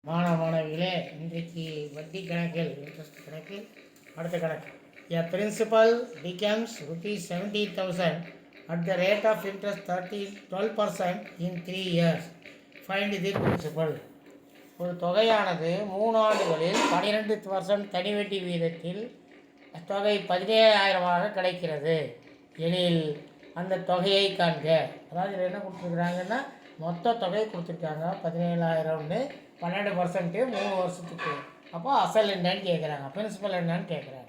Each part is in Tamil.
மாணவர்களே, இன்றைக்கு வட்டி கணக்கில் இன்ட்ரெஸ்ட் கணக்கில் அடுத்த கணக்கு. A principal becomes ₹70,000 at the rate of interest 12% in 3 years. Find the principal. ஒரு தொகையானது 3 ஆண்டுகளில் 12% தனி வட்டி வீதத்தில் தொகை 17,000 கிடைக்கிறது எனில் அந்த தொகையை காண்க. அதாவது இதில் என்ன கொடுத்துருக்குறாங்கன்னா, மொத்த தொகை கொடுத்துருக்காங்க 17,000ன்னு, 12% 3 வருஷத்துக்கு. அப்போ அசல் என்னன்னு கேட்குறாங்க, பிரின்சிபல் என்னன்னு கேட்குறாங்க.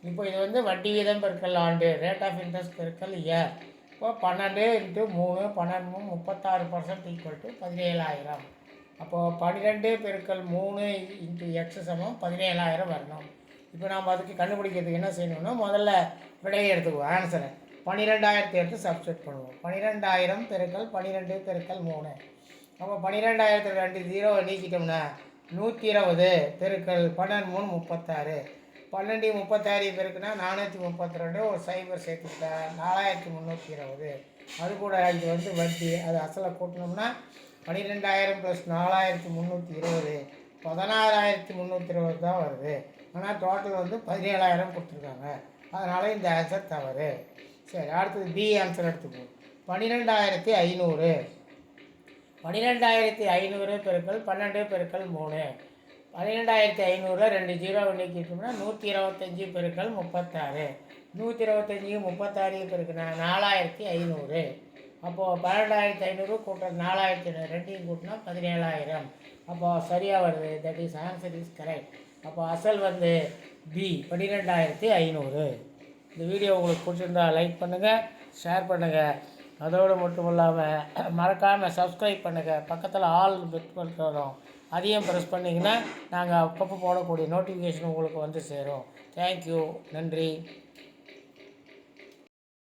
இப்போ இது வந்து வட்டி வீதம் பெருக்கல் ஆண்டு, ரேட் ஆஃப் இன்ட்ரெஸ்ட் பெருக்கல் இயர். இப்போ 12 × 3 12 36% ஈக்குவல் டு 17,000. அப்போது 12 × 3 × x சமம் 17,000 வரணும். இப்போ நாம் அதுக்கு கண்டுபிடிக்கிறதுக்கு என்ன செய்யணும்னா, முதல்ல விடையை எடுத்துக்குவோம், ஆன்சரை 12,000 எடுத்து சப்ஸ்டிட் பண்ணுவோம். 12,000 × 12 × 3. அப்போ 12,000 2 0 நீக்கிட்டோம்னா 120 × 12 36. 12 36 பெருக்குன்னா 432, ஒரு சைபர் சேர்த்துக்கிட்டா 4,320. அது கூட இது வந்து வட்டி, அது அசலை கூட்டினோம்னா 12,000 + 4,320 16,320 தான் வருது. ஆனால் டோட்டல் வந்து 17,000 கொடுத்துருக்காங்க. அதனால் இந்த ஆன்சர் தவறு. சரி, அடுத்தது பி ஆன்சர் எடுத்துக்குவோம். 12,500. 12,500 × 12 × 3. 12,500 2 0 நீக்கிட்டோம்னா 125 × 36. 125 36 பெருக்குனா 4,500. அப்போது 12,500 கூட்டல் 4,500 ரெண்டையும் கூட்டினா 17,000. அப்போது சரியாக வருது. That is answer is correct. அப்போ அசல் வந்து பி 12,500. இந்த வீடியோ உங்களுக்கு பிடிச்சிருந்தா லைக் பண்ணுங்கள், ஷேர் பண்ணுங்கள். அதோடு மட்டும் இல்லாமல் மறக்காமல் சப்ஸ்கிரைப் பண்ணுங்கள். பக்கத்தில் ஆல் பெட் பண்ணுறோம், அதையும் ப்ரெஸ் பண்ணிங்கன்னா நாங்கள் அப்பப்போ போடக்கூடிய நோட்டிஃபிகேஷன் உங்களுக்கு வந்து சேரும். தேங்க்யூ, நன்றி.